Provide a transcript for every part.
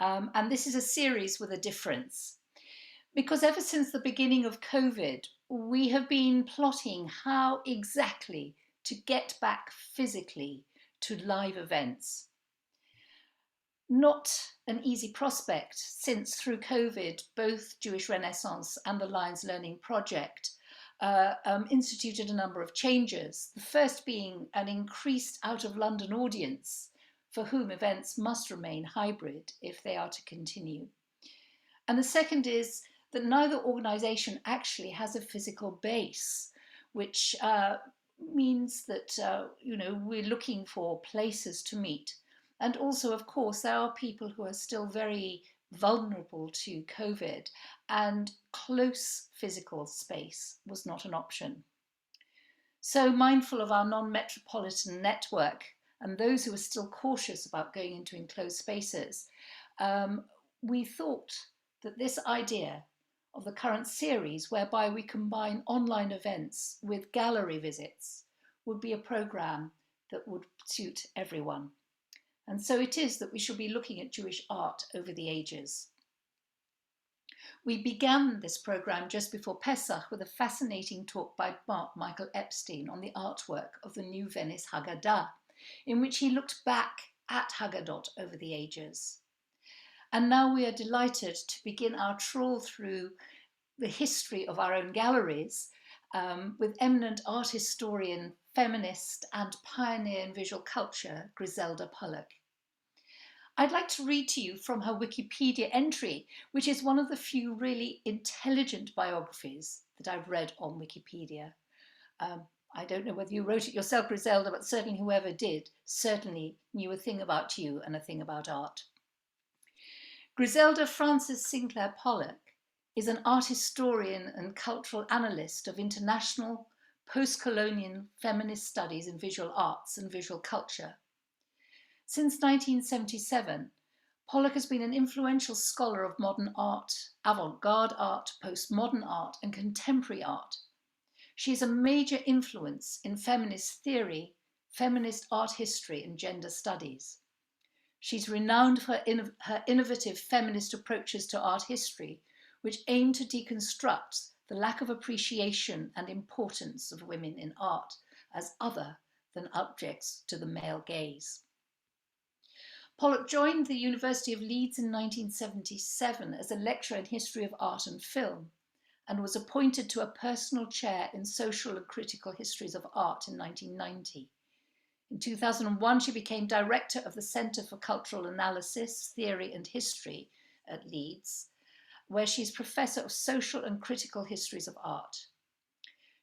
And this is a series with a difference. Because ever since the beginning of COVID, we have been plotting how exactly to get back physically to live events. Not an easy prospect, since through COVID, both Jewish Renaissance and the Lyons Learning Project instituted a number of changes. The first being an increased out-of-London audience for whom events must remain hybrid if they are to continue. And the second is that neither organisation actually has a physical base, which means that we're looking for places to meet. And also, of course, there are people who are still very vulnerable to COVID, and close physical space was not an option. So mindful of our non-metropolitan network and those who are still cautious about going into enclosed spaces, we thought that this idea of the current series, whereby we combine online events with gallery visits, would be a programme that would suit everyone. And so it is that we shall be looking at Jewish art over the ages. We began this programme just before Pesach with a fascinating talk by Michael Epstein on the artwork of the New Venice Haggadah, in which he looked back at Haggadot over the ages. And now we are delighted to begin our trawl through the history of our own galleries with eminent art historian, feminist and pioneer in visual culture, Griselda Pollock. I'd like to read to you from her Wikipedia entry, which is one of the few really intelligent biographies that I've read on Wikipedia. I don't know whether you wrote it yourself, Griselda, but certainly whoever did certainly knew a thing about you and a thing about art. Griselda Frances Sinclair Pollock is an art historian and cultural analyst of international, post-colonial feminist studies in visual arts and visual culture. Since 1977, Pollock has been an influential scholar of modern art, avant-garde art, postmodern art, and contemporary art. She is a major influence in feminist theory, feminist art history, and gender studies. She's renowned for her innovative feminist approaches to art history, which aim to deconstruct the lack of appreciation and importance of women in art as other than objects to the male gaze. Pollock joined the University of Leeds in 1977 as a lecturer in history of art and film, and was appointed to a personal chair in social and critical histories of art in 1990. In 2001, she became director of the Centre for Cultural Analysis, Theory and History at Leeds, where she is Professor of Social and Critical Histories of Art.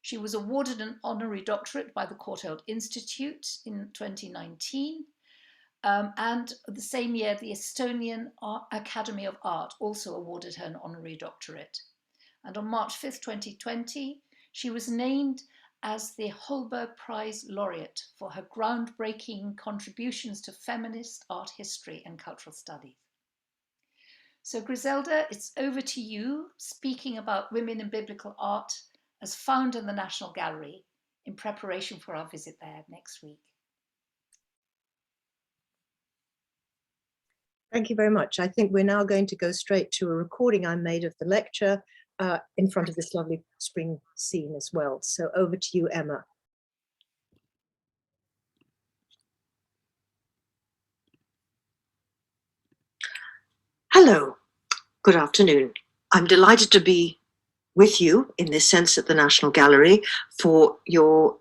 She was awarded an honorary doctorate by the Courtauld Institute in 2019, and the same year, the Estonian Academy of Art also awarded her an honorary doctorate. And on March 5th, 2020, she was named as the Holberg Prize laureate for her groundbreaking contributions to feminist art history and cultural studies. So Griselda, it's over to you, speaking about women in biblical art as found in the National Gallery in preparation for our visit there next week. Thank you very much. I think we're now going to go straight to a recording I made of the lecture in front of this lovely spring scene as well. So over to you, Emma. Hello, good afternoon. I'm delighted to be with you in this sense at the National Gallery for your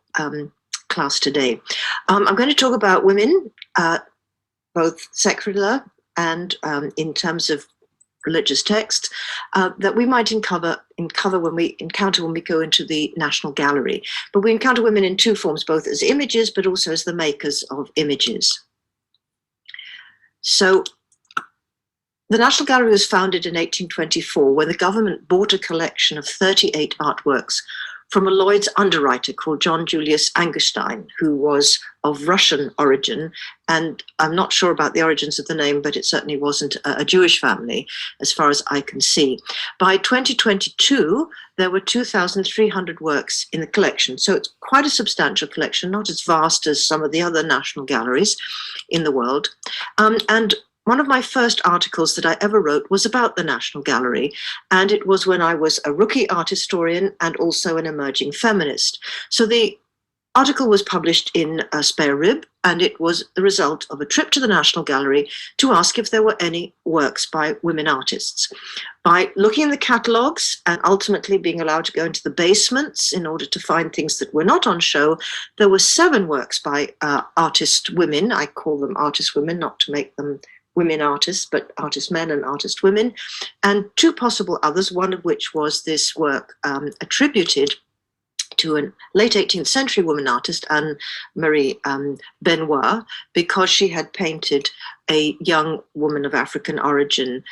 class today. I'm going to talk about women, both secular and in terms of religious texts that we might encounter when we go into the National Gallery. But we encounter women in two forms, both as images, but also as the makers of images. So the National Gallery was founded in 1824 when the government bought a collection of 38 artworks from a Lloyd's underwriter called John Julius Angerstein, who was of Russian origin. And I'm not sure about the origins of the name, but it certainly wasn't a Jewish family, as far as I can see. By 2022, there were 2,300 works in the collection. So it's quite a substantial collection, not as vast as some of the other national galleries in the world. And one of my first articles that I ever wrote was about the National Gallery, and it was when I was a rookie art historian and also an emerging feminist. So the article was published in Spare Rib, and it was the result of a trip to the National Gallery to ask if there were any works by women artists. By looking in the catalogues and ultimately being allowed to go into the basements in order to find things that were not on show, there were 7 works by artist women. I call them artist women, not to make them women artists, but artist men and artist women, and 2 possible others, one of which was this work attributed to a late 18th century woman artist, Anne-Marie Benoit, because she had painted a young woman of African origin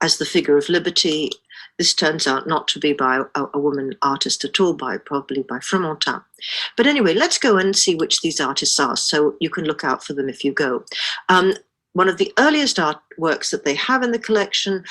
as the figure of liberty. This turns out not to be by a woman artist at all, probably by Fromentin. But anyway, let's go and see which these artists are, so you can look out for them if you go. One of the earliest artworks that they have in the collection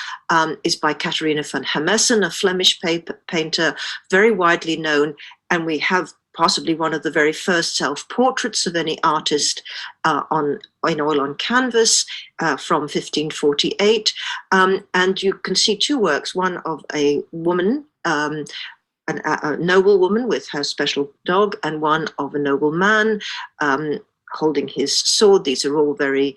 is by Catharina van Hemessen, a Flemish painter, very widely known, and we have possibly one of the very first self-portraits of any artist in oil on canvas from 1548. And you can see 2 works, one of a woman, a noble woman with her special dog, and one of a noble man holding his sword. These are all very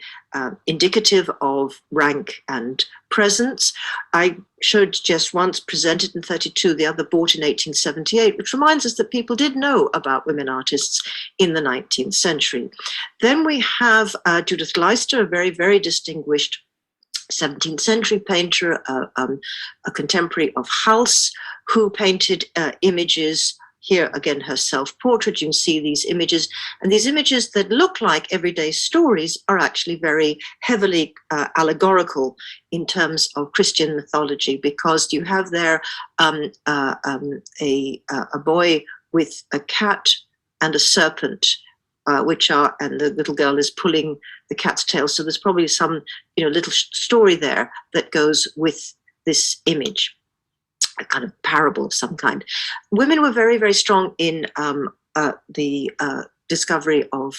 indicative of rank and presence. I showed just once, presented in 32, the other bought in 1878, which reminds us that people did know about women artists in the 19th century. Then we have Judith Leister, a very, very distinguished 17th century painter, a contemporary of Hals, who painted images. Here again, her self-portrait. You can see these images, and these images that look like everyday stories are actually very heavily allegorical in terms of Christian mythology, because you have there a boy with a cat and a serpent, and the little girl is pulling the cat's tail. So there's probably some little story there that goes with this image, a kind of parable of some kind. Women were very, very strong in the discovery of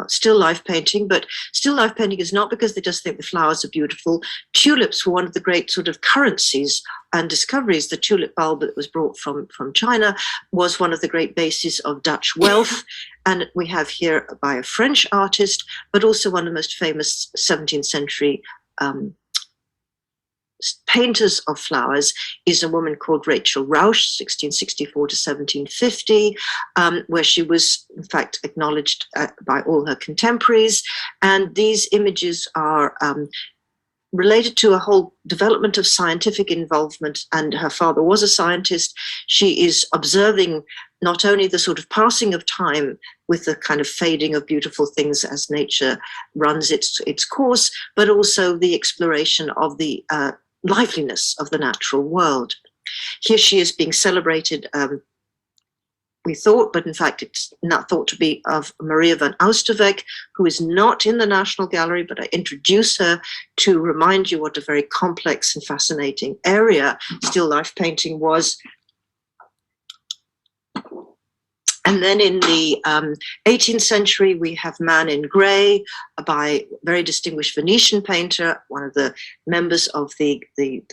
still life painting, but still life painting is not because they just think the flowers are beautiful. Tulips were one of the great sort of currencies and discoveries. The tulip bulb that was brought from China was one of the great bases of Dutch wealth. And we have here by a French artist, but also one of the most famous 17th century painters of flowers is a woman called Rachel Rausch, 1664 to 1750, where she was in fact acknowledged by all her contemporaries. And these images are related to a whole development of scientific involvement, and her father was a scientist. She is observing not only the sort of passing of time with the kind of fading of beautiful things as nature runs its course, but also the exploration of the liveliness of the natural world. Here she is being celebrated, we thought, but in fact it's not thought to be, of Maria van Oosterweg, who is not in the National Gallery, but I introduce her to remind you what a very complex and fascinating area still life painting was. And then in the 18th century, we have Man in Grey by a very distinguished Venetian painter, one of the members of the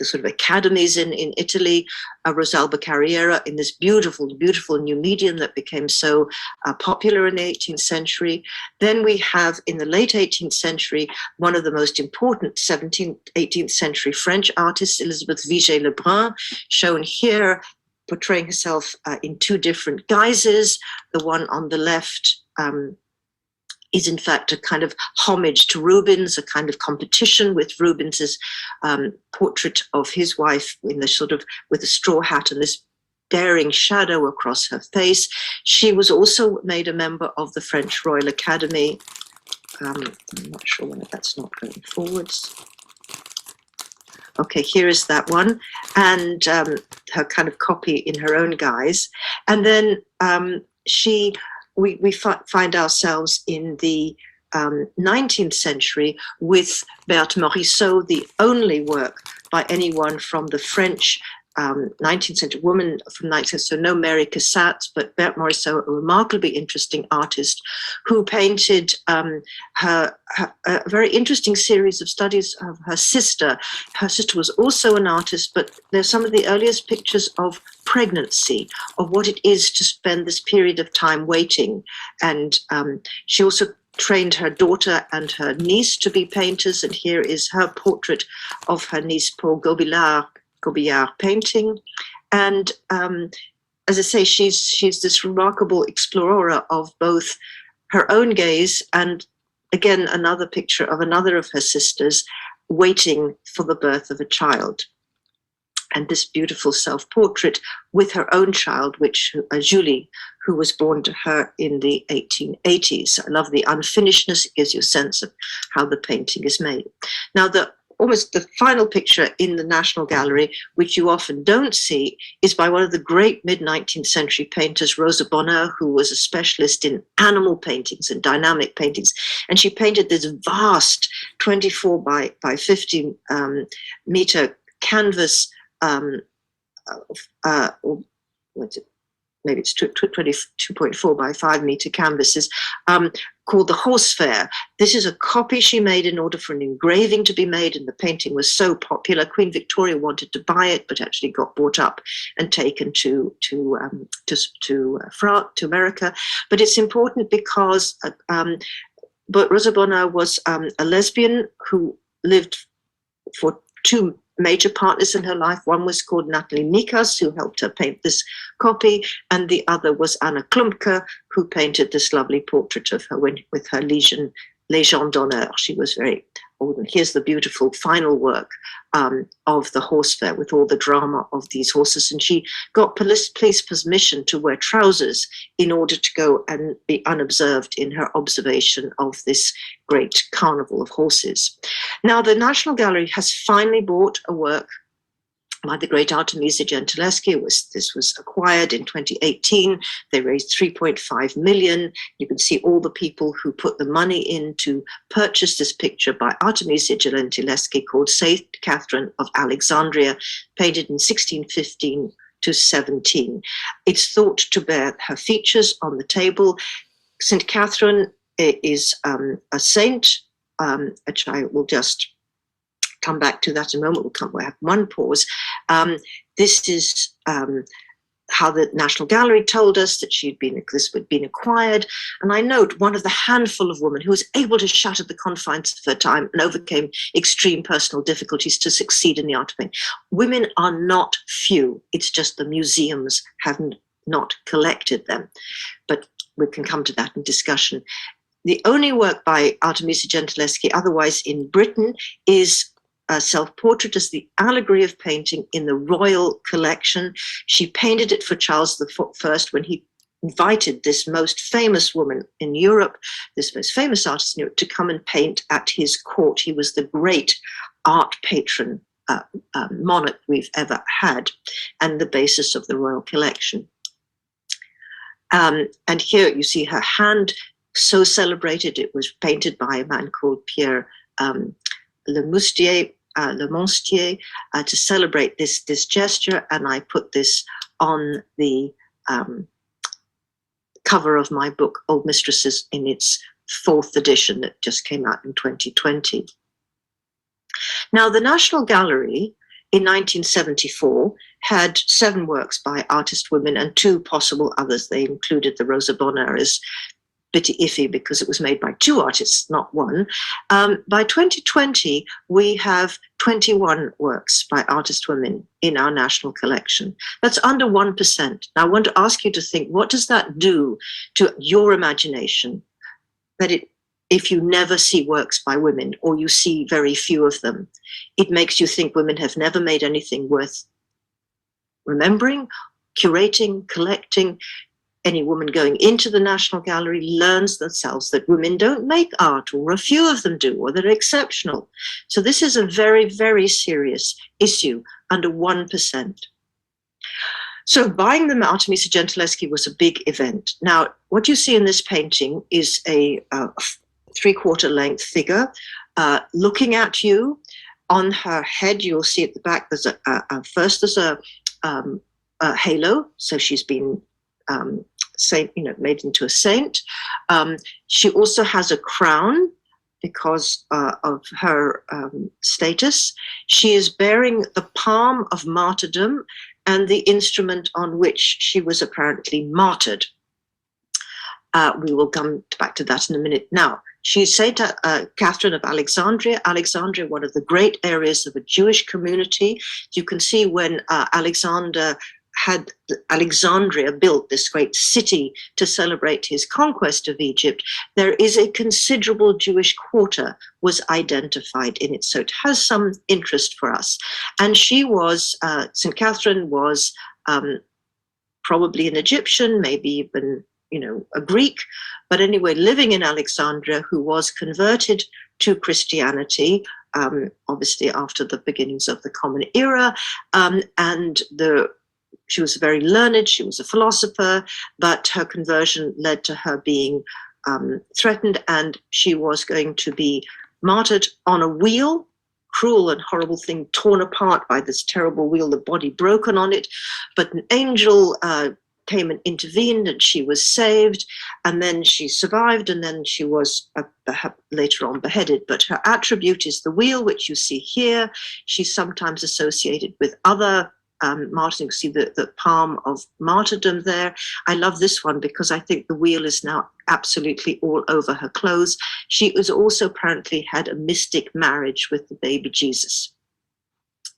sort of academies in Italy, Rosalba Carriera, in this beautiful, beautiful new medium that became so popular in the 18th century. Then we have, in the late 18th century, one of the most important 17th, 18th century French artists, Elizabeth Vigée-Lebrun, shown here, portraying herself in 2 different guises. The one on the left is in fact a kind of homage to Rubens, a kind of competition with Rubens's portrait of his wife in the sort of with a straw hat and this daring shadow across her face. She was also made a member of the French Royal Academy. I'm not sure why that's not going forwards. Okay, here is that one, and her kind of copy in her own guise. And then we find ourselves in the 19th century with Berthe Morisot, the only work by anyone from the French 19th century woman from 19th century, so no Mary Cassatt, but Berthe Morisot, a remarkably interesting artist who painted a very interesting series of studies of her sister. Her sister was also an artist, but there's some of the earliest pictures of pregnancy, of what it is to spend this period of time waiting. And she also trained her daughter and her niece to be painters, and here is her portrait of her niece Paul Gobillard painting. And as I say, she's this remarkable explorer of both her own gaze and, again, another picture of another of her sisters waiting for the birth of a child. And this beautiful self-portrait with her own child, which Julie, who was born to her in the 1880s. I love the unfinishedness. It gives you a sense of how the painting is made. Now, almost the final picture in the National Gallery, which you often don't see, is by one of the great mid-19th century painters, Rosa Bonheur, who was a specialist in animal paintings and dynamic paintings. And she painted this vast 24 by 50 meter canvas, maybe it's 22.4 by 5 meter canvases, called the Horse Fair. This is a copy she made in order for an engraving to be made, and the painting was so popular, Queen Victoria wanted to buy it, but actually got bought up and taken to America. But it's important because but Rosa Bonheur was a lesbian who lived for 2 major partners in her life. One was called Natalie Mikas, who helped her paint this copy, and the other was Anna Klumpke, who painted this lovely portrait of her with her Légion d'honneur. She was very old, and here's the beautiful final work of the Horse Fair with all the drama of these horses. And she got police permission to wear trousers in order to go and be unobserved in her observation of this great carnival of horses. Now, the National Gallery has finally bought a work by the great Artemisia Gentileschi. This was acquired in 2018. They raised 3.5 million. You can see all the people who put the money in to purchase this picture by Artemisia Gentileschi called Saint Catherine of Alexandria, painted in 1615 to 17. It's thought to bear her features on the table. Saint Catherine is a saint, which I will just come back to that in a moment. We'll have one pause. This is how the National Gallery told us that this had been acquired. And I note one of the handful of women who was able to shatter the confines of her time and overcame extreme personal difficulties to succeed in the art of painting. Women are not few. It's just the museums have not collected them. But we can come to that in discussion. The only work by Artemisia Gentileschi otherwise in Britain is a self-portrait as the allegory of painting in the Royal Collection. She painted it for Charles I when he invited this most famous woman in Europe, this most famous artist in Europe, to come and paint at his court. He was the great art patron monarch we've ever had, and the basis of the Royal Collection. And here you see her hand, so celebrated. It was painted by a man called Pierre Le Monstier to celebrate this gesture, and I put this on the cover of my book, Old Mistresses, in its 4th edition that just came out in 2020. Now, the National Gallery in 1974 had 7 works by artist women and 2 possible others. They included the Rosa Bonheur as bit iffy because it was made by 2 artists, not 1. By 2020, we have 21 works by artist women in our national collection. That's under 1%. Now, I want to ask you to think, what does that do to your imagination? If you never see works by women, or you see very few of them, it makes you think women have never made anything worth remembering, curating, collecting. Any woman going into the National Gallery learns themselves that women don't make art, or a few of them do, or they're exceptional. So this is a very, very serious issue, under 1%. So buying the Artemisia Gentileschi was a big event. Now, what you see in this painting is a 3/4 length figure looking at you. On her head, you'll see at the back, there's halo, so she's been made into a saint. She also has a crown because of her status. She is bearing the palm of martyrdom and the instrument on which she was apparently martyred. We will come back to that in a minute. Now, she's Saint Catherine of Alexandria. Alexandria, one of the great areas of a Jewish community. You can see when Alexandria built this great city to celebrate his conquest of Egypt, there is a considerable Jewish quarter was identified in it. So it has some interest for us. And she was, St. Catherine was probably an Egyptian, maybe even, a Greek, but anyway, living in Alexandria, who was converted to Christianity, obviously after the beginnings of the Common Era, she was very learned, she was a philosopher, but her conversion led to her being threatened, and she was going to be martyred on a wheel, cruel and horrible thing, torn apart by this terrible wheel, the body broken on it. But an angel came and intervened, and she was saved, and then she survived, and then she was later on beheaded. But her attribute is the wheel, which you see here. She's sometimes associated with other martyrs. You can see the palm of martyrdom there. I love this one because I think the wheel is now absolutely all over her clothes. She was also apparently had a mystic marriage with the baby Jesus.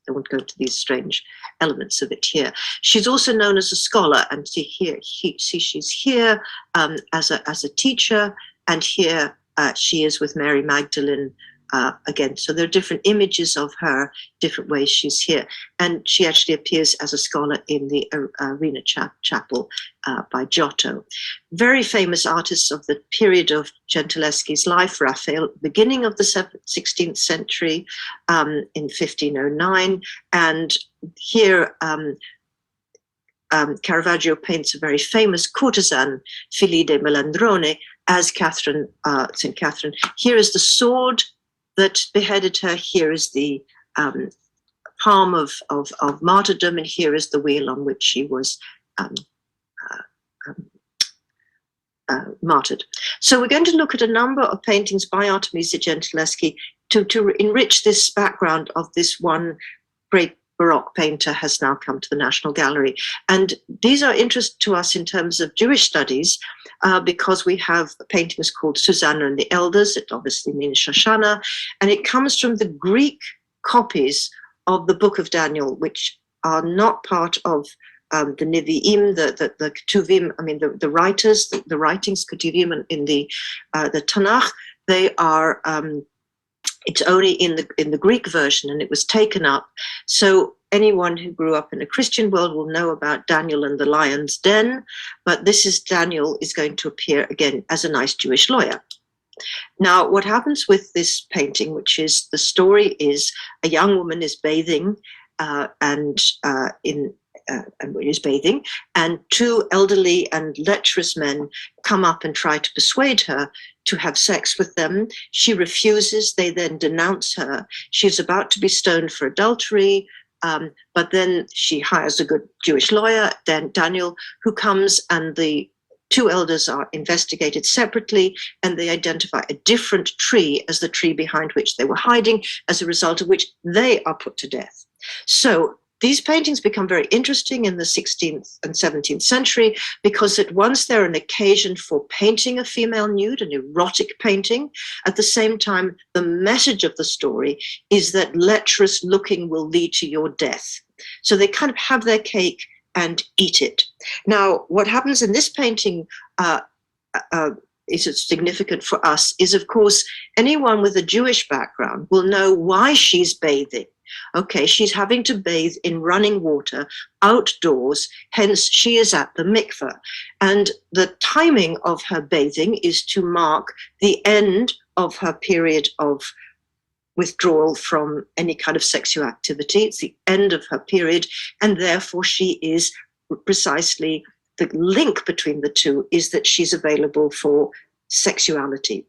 I won't go into these strange elements of it here. She's also known as a scholar, and see here, she's here as a teacher, and here she is with Mary Magdalene again. So there are different images of her, different ways she's here. And she actually appears as a scholar in the Arena Chapel by Giotto. Very famous artists of the period of Gentileschi's life, Raphael, beginning of the 16th century in 1509. And here Caravaggio paints a very famous courtesan, Fili de Melandrone, as Catherine, St. Catherine. Here is the sword that beheaded her. Here is the palm of martyrdom, and here is the wheel on which she was martyred. So we're going to look at a number of paintings by Artemisia Gentileschi to enrich this background of this one great Baroque painter has now come to the National Gallery. And these are interesting to us in terms of Jewish studies because we have paintings called Suzanne and the Elders. It obviously means Shoshana, and it comes from the Greek copies of the Book of Daniel, which are not part of the Nevi'im, the Ketuvim, I mean the writers, the writings, Ketuvim in the Tanakh. They are it's only in the Greek version, and it was taken up. So anyone who grew up in a Christian world will know about Daniel and the Lion's Den, but this is Daniel is going to appear again as a nice Jewish lawyer. Now, what happens with this painting, which is the story is a young woman is bathing and is bathing, and two elderly and lecherous men come up and try to persuade her to have sex with them. She refuses. They then denounce her. She's about to be stoned for adultery, but then she hires a good Jewish lawyer, Daniel, who comes, and the two elders are investigated separately, and they identify a different tree as the tree behind which they were hiding, as a result of which they are put to death. So these paintings become very interesting in the 16th and 17th century because at once they're an occasion for painting a female nude, an erotic painting. At the same time, the message of the story is that lecherous looking will lead to your death. So they kind of have their cake and eat it. Now, what happens in this painting is significant for us is, of course, anyone with a Jewish background will know why she's bathing. Okay, she's having to bathe in running water outdoors, hence she is at the mikveh. And the timing of her bathing is to mark the end of her period of withdrawal from any kind of sexual activity. It's the end of her period, and therefore she is precisely, the link between the two is that she's available for sexuality.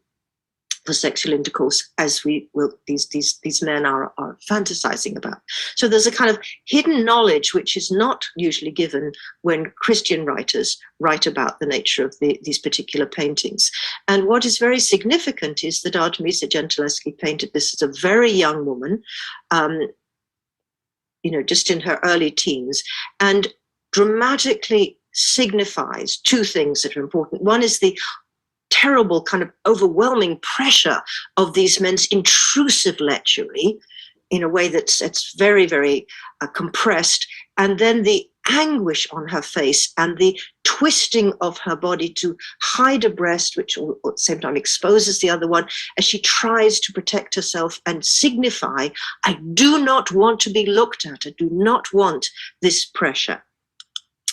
for sexual intercourse, as we will, these men are fantasizing about. So there's a kind of hidden knowledge which is not usually given when Christian writers write about the nature of these particular paintings. And what is very significant is that Artemisia Gentileschi painted this as a very young woman, you know, just in her early teens, and dramatically signifies two things that are important. One is the terrible kind of overwhelming pressure of these men's intrusive lechery in a way it's very, very compressed, and then the anguish on her face and the twisting of her body to hide a breast, which at the same time exposes the other one, as she tries to protect herself and signify, I do not want to be looked at, I do not want this pressure.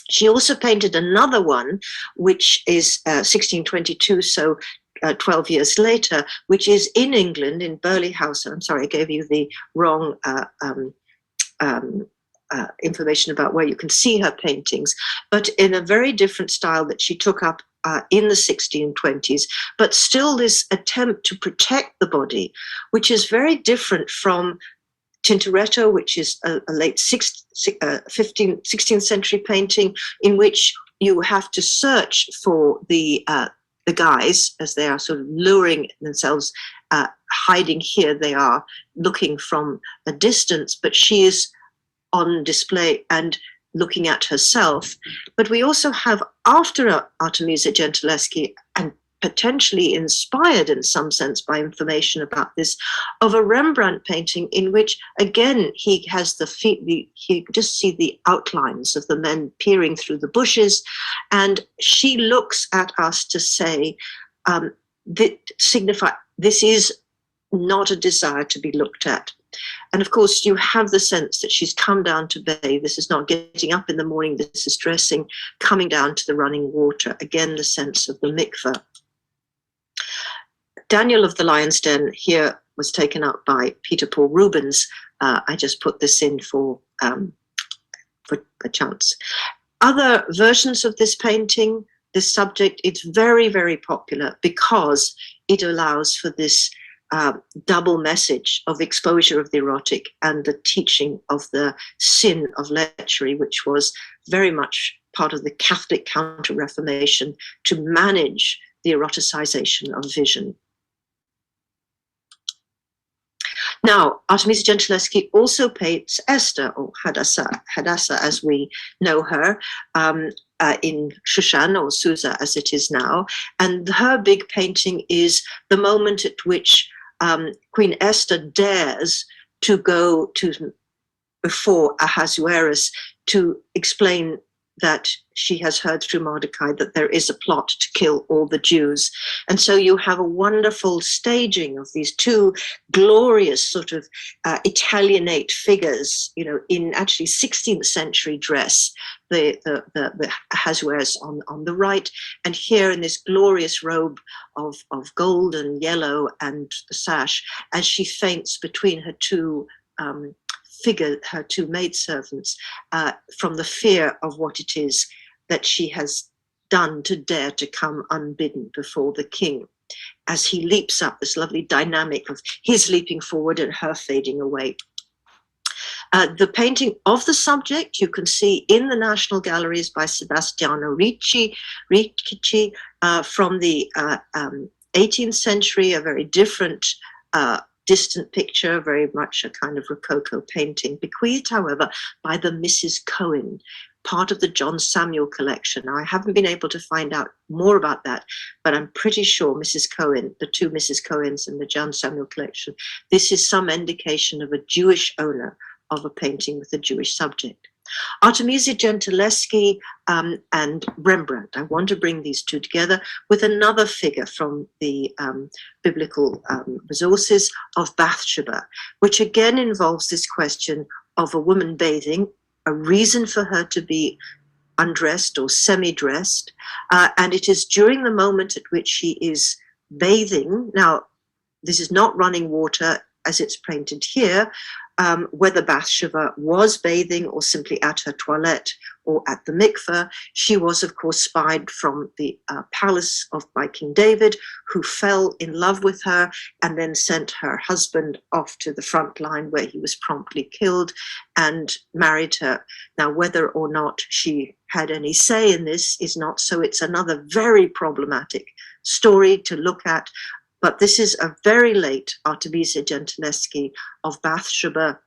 She also painted another one, which is 1622, so 12 years later, which is in England, in Burley House. I'm sorry, I gave you the wrong information about where you can see her paintings, but in a very different style that she took up in the 1620s, but still this attempt to protect the body, which is very different from Tintoretto, which is a late 16th century painting, in which you have to search for the guys as they are sort of luring themselves, hiding here. They are looking from a distance, but she is on display and looking at herself. But we also have, after Artemisia Gentileschi, and potentially inspired in some sense by information about this, of a Rembrandt painting in which again he has the feet, you just see the outlines of the men peering through the bushes, and she looks at us to say, that signify this is not a desire to be looked at. And of course you have the sense that she's come down to bathe. This is not getting up in the morning, this is dressing, coming down to the running water. Again, the sense of the mikveh. Daniel of the Lion's Den here was taken up by Peter Paul Rubens. I just put this in for a chance. Other versions of this painting, this subject, it's very, very popular because it allows for this double message of exposure of the erotic and the teaching of the sin of lechery, which was very much part of the Catholic Counter-Reformation to manage the eroticization of vision. Now, Artemisia Gentileschi also paints Esther, or Hadassah as we know her, in Shushan, or Susa as it is now. And her big painting is the moment at which Queen Esther dares to go to before Ahasuerus to explain that she has heard through Mordecai that there is a plot to kill all the Jews. And so you have a wonderful staging of these two glorious sort of Italianate figures, you know, in actually 16th century dress, the Ahasuerus on the right, and here in this glorious robe of gold and yellow and the sash, as she faints between her two her two maidservants, from the fear of what it is that she has done to dare to come unbidden before the king, as he leaps up, this lovely dynamic of his leaping forward and her fading away. The painting of the subject you can see in the National Galleries by Sebastiano Ricci from the 18th century, a very different distant picture, very much a kind of Rococo painting, bequeathed, however, by the Mrs. Cohen, part of the John Samuel collection. Now, I haven't been able to find out more about that, but I'm pretty sure Mrs. Cohen, the two Mrs. Cohens in the John Samuel collection, this is some indication of a Jewish owner of a painting with a Jewish subject. Artemisia Gentileschi and Rembrandt. I want to bring these two together with another figure from the biblical resources of Bathsheba, which again involves this question of a woman bathing, a reason for her to be undressed or semi-dressed, and it is during the moment at which she is bathing. Now, this is not running water as it's painted here, whether Bathsheba was bathing or simply at her toilette or at the mikveh. She was, of course, spied from the palace by King David, who fell in love with her and then sent her husband off to the front line, where he was promptly killed, and married her. Now, whether or not she had any say in this is not so. It's another very problematic story to look at. But this is a very late Artemisia Gentileschi of Bathsheba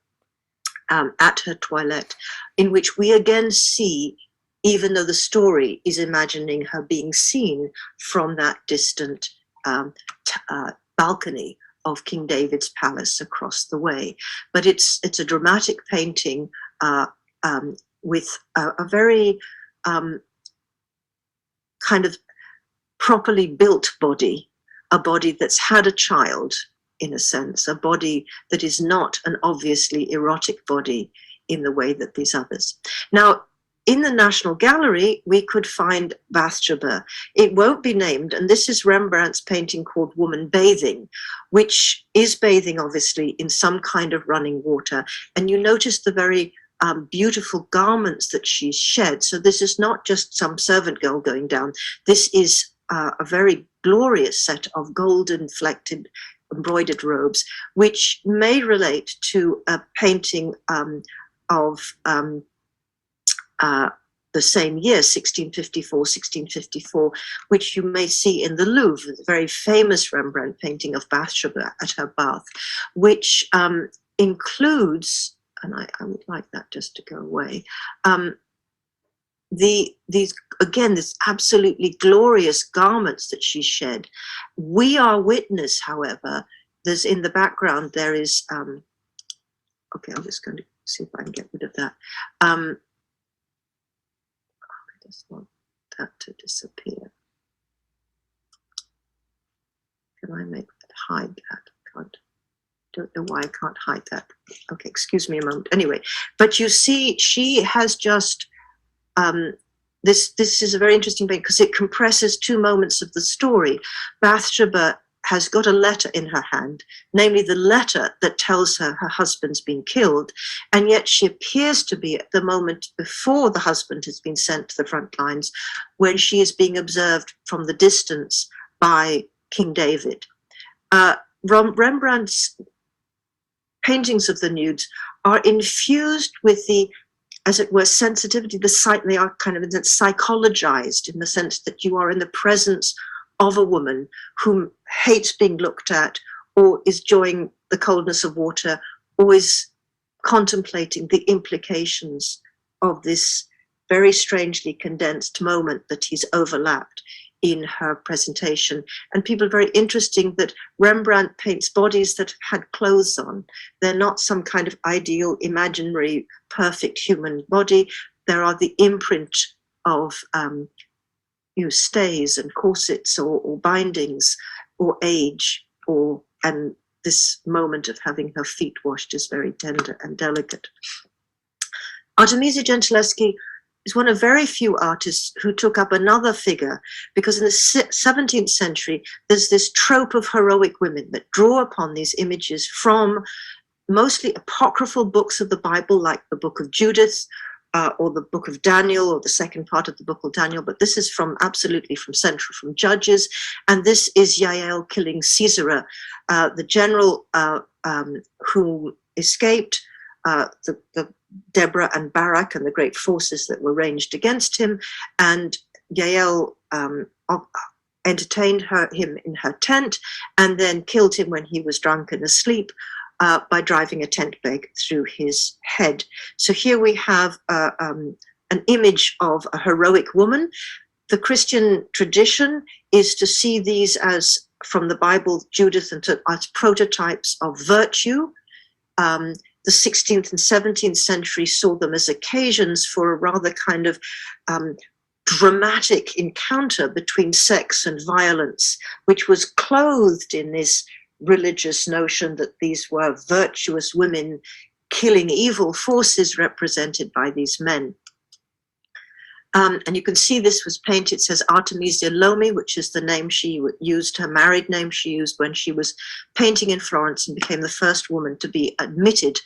at her toilette, in which we again see, even though the story is imagining her being seen from that distant balcony of King David's palace across the way. But it's a dramatic painting with a very kind of properly built body, a body that's had a child, in a sense, a body that is not an obviously erotic body in the way that these others. Now, in the National Gallery, we could find Bathsheba. It won't be named, and this is Rembrandt's painting called Woman Bathing, which is bathing, obviously, in some kind of running water. And you notice the very beautiful garments that she's shed. So this is not just some servant girl going down. This is a very glorious set of golden flected embroidered robes, which may relate to a painting of the same year, 1654, which you may see in the Louvre, the very famous Rembrandt painting of Bathsheba at her bath, which includes, and I would like that just to go away, these absolutely glorious garments that she shed. We are witness, however, there's in the background, there is, okay, I'm just going to see if I can get rid of that. I just want that to disappear. Can I make that hide that? Can't. Don't know why I can't hide that. Okay, excuse me a moment. Anyway, but you see, she has just, this is a very interesting thing because it compresses two moments of the story. Bathsheba has got a letter in her hand, namely the letter that tells her her husband's been killed, and yet she appears to be at the moment before the husband has been sent to the front lines, when she is being observed from the distance by King David. Rembrandt's paintings of the nudes are infused with the, as it were, sensitivity. They are kind of psychologized in the sense that you are in the presence of a woman who hates being looked at, or is enjoying the coldness of water, or is contemplating the implications of this very strangely condensed moment that he's overlapped in her presentation. And people are very interesting that Rembrandt paints bodies that had clothes on. They're not some kind of ideal, imaginary, perfect human body. There are the imprint of stays and corsets or bindings or age, and this moment of having her feet washed is very tender and delicate. Artemisia Gentileschi is one of very few artists who took up another figure, because in the 17th century, there's this trope of heroic women that draw upon these images from mostly apocryphal books of the Bible, like the Book of Judith, or the Book of Daniel, or the second part of the Book of Daniel, but this is absolutely from Judges, and this is Jael killing Sisera, the general who escaped the Deborah and Barak and the great forces that were ranged against him, and Jael entertained him in her tent and then killed him when he was drunk and asleep, by driving a tent peg through his head. So here we have an image of a heroic woman. The Christian tradition is to see these as, from the Bible, Judith, as prototypes of virtue. The 16th and 17th century saw them as occasions for a rather kind of dramatic encounter between sex and violence, which was clothed in this religious notion that these were virtuous women killing evil forces represented by these men. And you can see this was painted. It says Artemisia Lomi, which is the name she used, her married name she used when she was painting in Florence and became the first woman to be admitted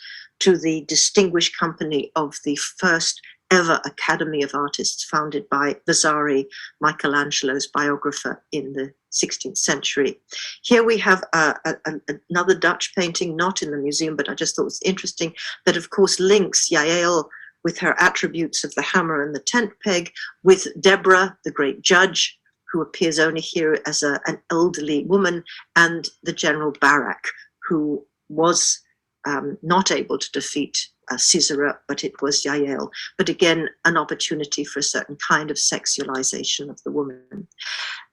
to the distinguished company of the first ever Academy of Artists founded by Vasari, Michelangelo's biographer in the 16th century. Here we have another Dutch painting, not in the museum, but I just thought it was interesting, that of course links Jael with her attributes of the hammer and the tent peg with Deborah, the great judge, who appears only here as an elderly woman, and the General Barak, who was not able to defeat Sisera, but it was Jael. But again, an opportunity for a certain kind of sexualization of the woman.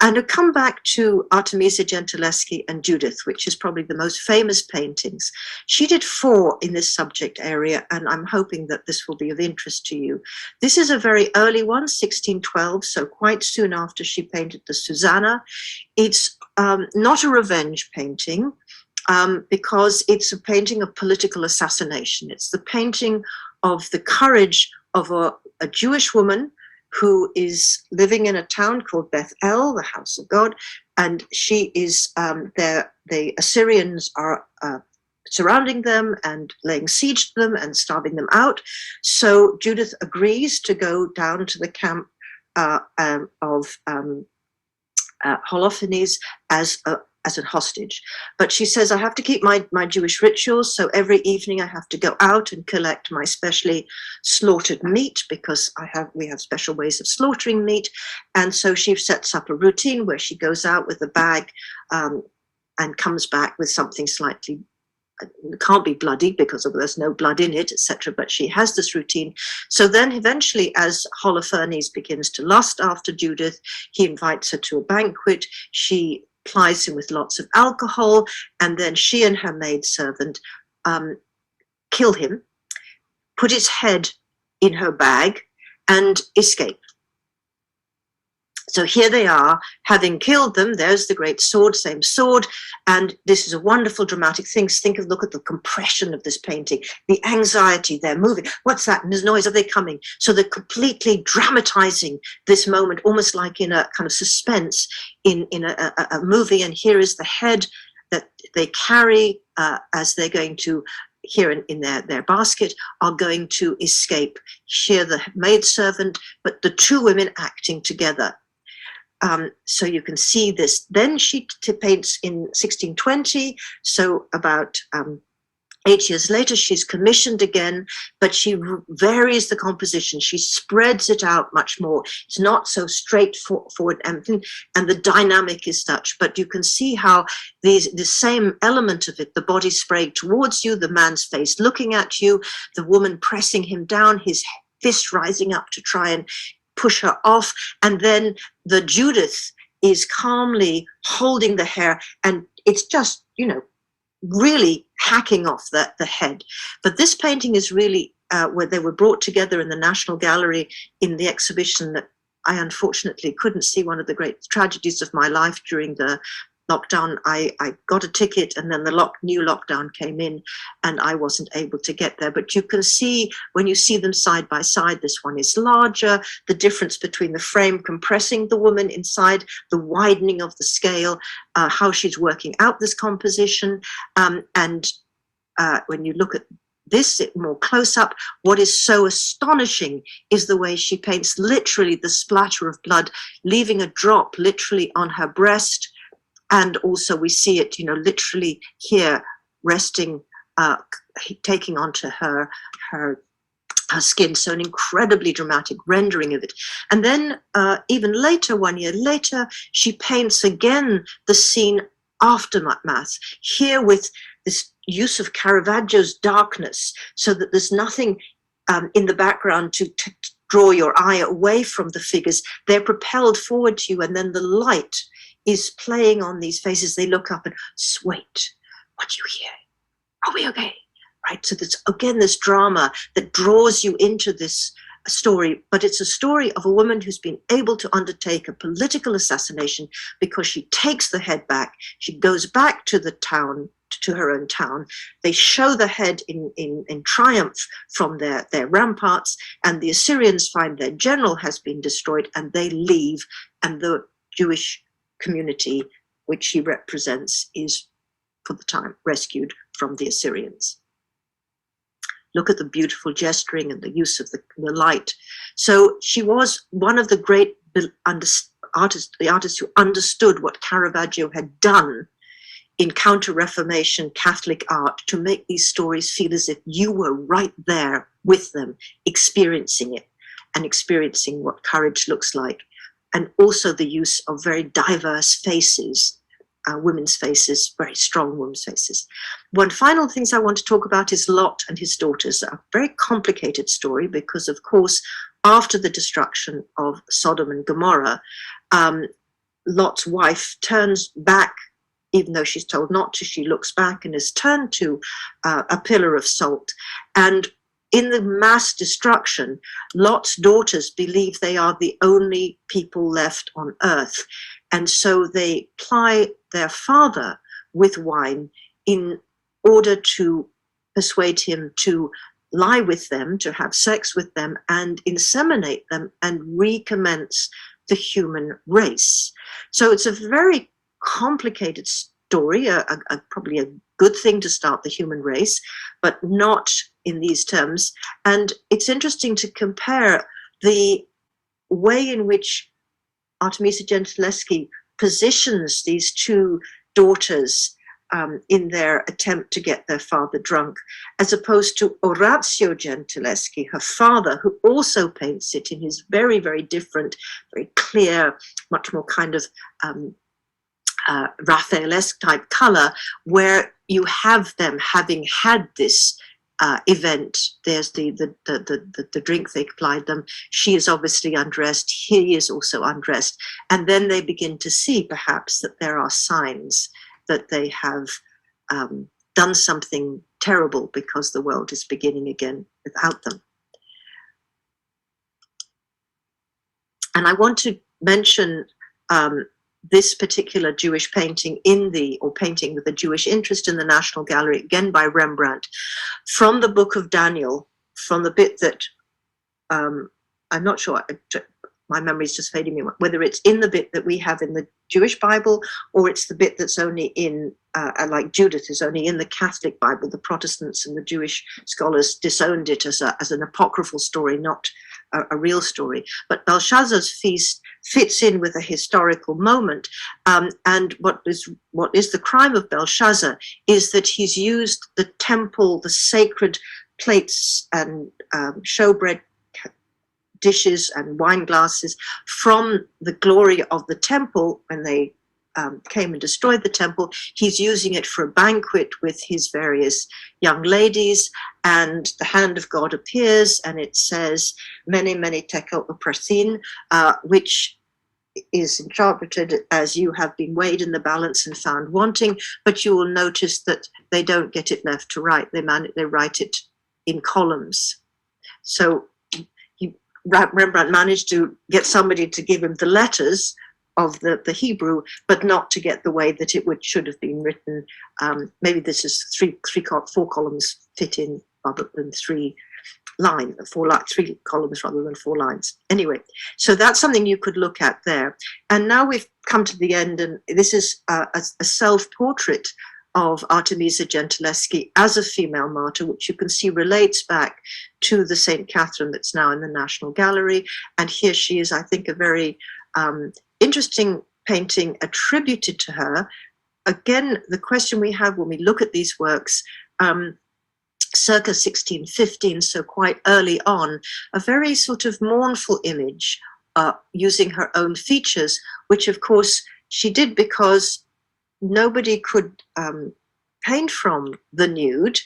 And to come back to Artemisia Gentileschi and Judith, which is probably the most famous paintings. She did 4 in this subject area, and I'm hoping that this will be of interest to you. This is a very early one, 1612, so quite soon after she painted the Susanna. It's not a revenge painting, because it's a painting of political assassination. It's the painting of the courage of a Jewish woman who is living in a town called Beth El, the house of God, and she is there. The Assyrians are surrounding them and laying siege to them and starving them out. So Judith agrees to go down to the camp of Holofernes as a hostage, but she says, I have to keep my Jewish rituals, so every evening I have to go out and collect my specially slaughtered meat, because we have special ways of slaughtering meat. And so she sets up a routine where she goes out with a bag and comes back with something slightly, it can't be bloody because there's no blood in it, etc. But she has this routine. So then eventually, as Holofernes begins to lust after Judith, he invites her to a banquet. She plies him with lots of alcohol, and then she and her maidservant kill him, put his head in her bag, and escape. So here they are, having killed them. There's the great sword, same sword, and this is a wonderful dramatic thing. Look at the compression of this painting, the anxiety, they're moving. What's that? And there's noise. Are they coming? So they're completely dramatizing this moment, almost like in a kind of suspense in a movie. And here is the head that they carry as they're going to, here in their basket, are going to escape. Here the maidservant, but the 2 women acting together. So you can see this. Then she paints in 1620, so about 8 years later, she's commissioned again, but she varies the composition. She spreads it out much more. It's not so straightforward, and the dynamic is such. But you can see how the same element of it, the body sprayed towards you, the man's face looking at you, the woman pressing him down, his fist rising up to try and push her off, and then the Judith is calmly holding the hair, and it's just, really hacking off the head. But this painting is really where they were brought together in the National Gallery in the exhibition that I unfortunately couldn't see. One of the great tragedies of my life during the lockdown. I got a ticket, and then the new lockdown came in, and I wasn't able to get there. But you can see, when you see them side by side, this one is larger, the difference between the frame compressing the woman inside, the widening of the scale, how she's working out this composition. And when you look at this more close up, what is so astonishing is the way she paints literally the splatter of blood, leaving a drop literally on her breast. And also we see it, literally here resting, taking onto her skin. So an incredibly dramatic rendering of it. And then even later, 1 year later, she paints again the scene aftermath, here with this use of Caravaggio's darkness, so that there's nothing in the background to draw your eye away from the figures. They're propelled forward to you, and then the light is playing on these faces. They look up and, wait, what do you hear? Are we okay? Right, so there's again this drama that draws you into this story, but it's a story of a woman who's been able to undertake a political assassination because she takes the head back. She goes back to the town, to her own town. They show the head in triumph from their ramparts, and the Assyrians find their general has been destroyed, and they leave, and the Jewish community which she represents is, for the time, rescued from the Assyrians. look at the beautiful gesturing and the use of the light. So she was one of the great artists who understood what Caravaggio had done in Counter-Reformation Catholic art to make these stories feel as if you were right there with them, experiencing it and experiencing what courage looks like. And also the use of very diverse faces, women's faces, very strong women's faces. One final thing I want to talk about is Lot and his daughters. A very complicated story because, of course, after the destruction of Sodom and Gomorrah, Lot's wife turns back, even though she's told not to. She looks back and is turned to a pillar of salt. And in the mass destruction, Lot's daughters believe they are the only people left on earth. And so they ply their father with wine in order to persuade him to lie with them, to have sex with them, and inseminate them and recommence the human race. So it's a very complicated story, probably a good thing to start the human race, but not in these terms. And it's interesting to compare the way in which Artemisia Gentileschi positions these two daughters in their attempt to get their father drunk, as opposed to Orazio Gentileschi, her father, who also paints it in his very, very different, very clear, much more kind of Raphaelesque type color, where you have them having had this event. There's the drink they applied them. She is obviously undressed. He is also undressed. And then they begin to see perhaps that there are signs that they have done something terrible because the world is beginning again without them. And I want to mention this particular Jewish painting painting with a Jewish interest in the National Gallery, again by Rembrandt, from the book of Daniel, from the bit that, I'm not sure, my memory is just fading me, whether it's in the bit that we have in the Jewish Bible or it's the bit that's only in, like Judith is only in the Catholic Bible. The Protestants and the Jewish scholars disowned it as an apocryphal story, not a real story. But Belshazzar's feast fits in with a historical moment. And what is the crime of Belshazzar is that he's used the temple, the sacred plates and showbread dishes and wine glasses from the glory of the temple when they came and destroyed the temple. He's using it for a banquet with his various young ladies, and the hand of God appears and it says, mene, mene tekel uprasin, which is interpreted as you have been weighed in the balance and found wanting, but you will notice that they don't get it left to right. They write it in columns. So Rembrandt managed to get somebody to give him the letters of the Hebrew, but not to get the way that it should have been written. Maybe this is four columns fit in rather than three columns rather than 4 lines. Anyway, so that's something you could look at there. And now we've come to the end, and this is a self-portrait of Artemisia Gentileschi as a female martyr, which you can see relates back to the St. Catherine that's now in the National Gallery. And here she is, I think, a very interesting painting attributed to her. Again, the question we have when we look at these works, circa 1615, so quite early on, a very sort of mournful image using her own features, which of course she did because nobody could paint from the nude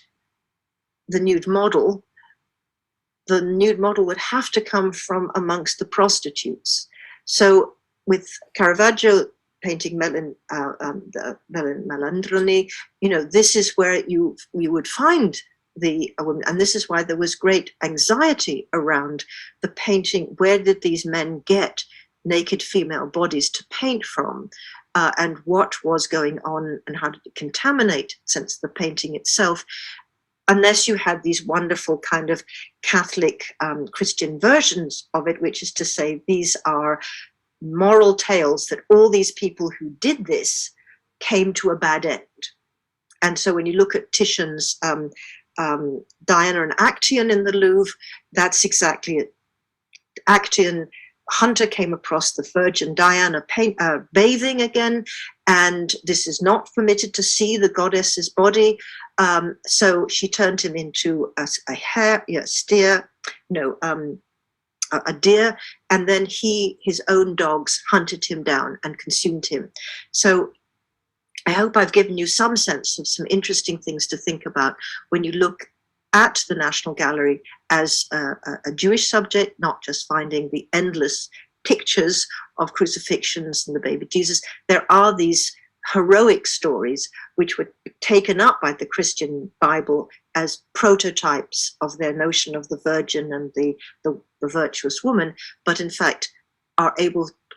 model. The nude model would have to come from amongst the prostitutes. So with Caravaggio painting Melandroni, this is where you would find the woman, and this is why there was great anxiety around the painting. Where did these men get naked female bodies to paint from? And what was going on and how did it contaminate since the painting itself, unless you had these wonderful kind of Catholic Christian versions of it, which is to say these are moral tales that all these people who did this came to a bad end. And so when you look at Titian's Diana and Actaeon in the Louvre, that's exactly it. Actaeon Hunter came across the Virgin Diana bathing again, and this is not permitted to see the goddess's body. So she turned him into a deer, and then his own dogs hunted him down and consumed him. So I hope I've given you some sense of some interesting things to think about when you look at the National Gallery as a Jewish subject, not just finding the endless pictures of crucifixions and the baby Jesus. There are these heroic stories which were taken up by the Christian Bible as prototypes of their notion of the Virgin and the virtuous woman, but in fact are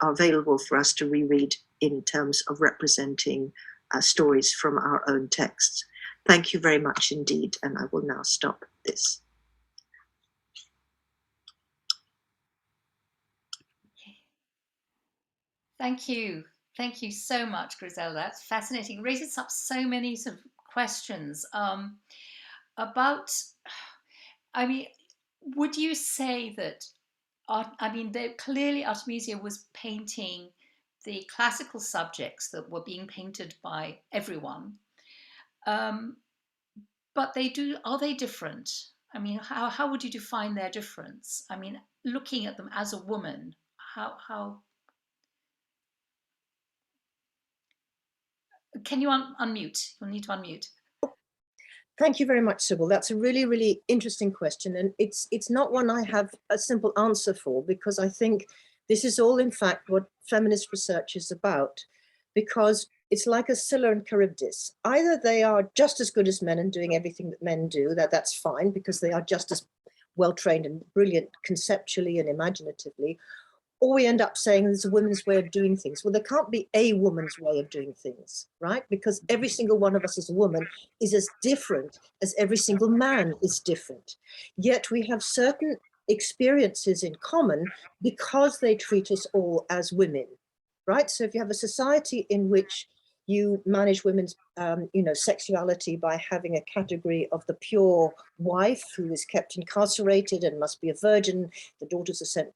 available for us to reread in terms of representing stories from our own texts. Thank you very much indeed, and I will now stop this. Thank you. Thank you so much, Griselda. That's fascinating. It raises up so many sort of questions about, I mean, would you say that, clearly Artemisia was painting the classical subjects that were being painted by everyone. But are they different? I mean, how would you define their difference? I mean, looking at them as a woman, how can you unmute? You'll need to unmute. Thank you very much, Sybil. That's a really, really interesting question. And it's not one I have a simple answer for, because I think this is all, in fact, what feminist research is about, because it's like a Scylla and Charybdis. Either they are just as good as men and doing everything that men do, that's fine, because they are just as well-trained and brilliant conceptually and imaginatively, or we end up saying there's a woman's way of doing things. Well, there can't be a woman's way of doing things, right? Because every single one of us as a woman is as different as every single man is different. Yet we have certain experiences in common because they treat us all as women, right? So if you have a society in which you manage women's sexuality by having a category of the pure wife who is kept incarcerated and must be a virgin, the daughters are sent,